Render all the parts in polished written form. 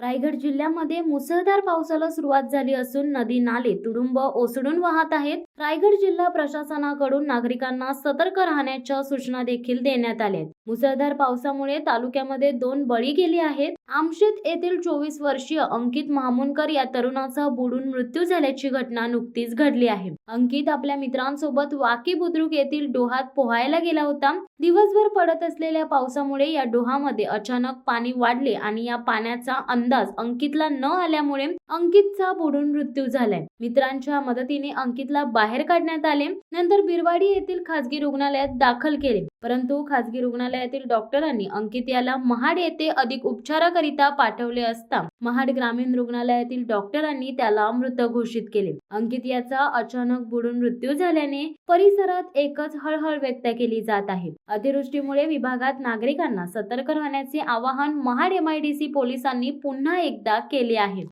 रायगड जिल्ह्यामध्ये मुसळधार पावसाला सुरुवात झाली असून नदी नाले तुडुंब ओसडून वाहत आहेत। रायगड जिल्हा प्रशासनाकडून नागरिकांना सतर्क राहण्याच्या सूचना देखील देण्यात आल्या आहेत। मुसळधार पावसामुळे तालुक्यामध्ये 2 बळी गेले आहेत। आमशेत येथील 24 वर्षीय अंकित महामुनकर या तरुणाचा बुडून मृत्यू झाल्याची घटना नुकतीच घडली आहे। अंकित आपल्या मित्रांसोबत वाकी बुद्रुक येथील डोहात पोहायला गेला होता। दिवसभर पडत असलेल्या पावसामुळे या डोहामध्ये अचानक पाणी वाढले आणि या पाण्याचा अंदाज अंकितला न आल्यामुळे अंकितचा बुडून मृत्यू झालाय। मित्रांच्या मदतीने अंकितला बाहेर काढण्यात आले। नंतर बिरवाडी येथील खासगी रुग्णालयात दाखल केले, परंतु खासगी रुग्णालयातील डॉक्टरांनी अंकित याला महाड येथे अधिक उपचाराकरिता पाठवले असता महाड ग्रामीण रुग्णालयातील डॉक्टरांनी त्याला मृत घोषित केले। अंकित याचा अचानक बुडून मृत्यू झाल्याने परिसरात एकच हळहळ व्यक्त केली जात आहे। अतिवृष्टीमुळे विभागात नागरिकांना सतर्क राहण्याचे आवाहन महाड MIDC पोलिसांनी पुन्हा एकदा केले आहे।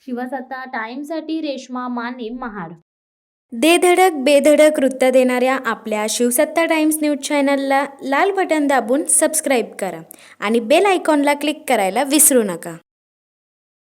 शिवसत्ता टाइम्ससाठी रेश्मा माने, महाड। दे धडक बेधडक वृत्त देणाऱ्या आपल्या शिवसत्ता टाइम्स न्यूज चॅनलला लाल बटन दाबून सबस्क्राईब करा आणि बेल आयकॉनला क्लिक करायला विसरू नका।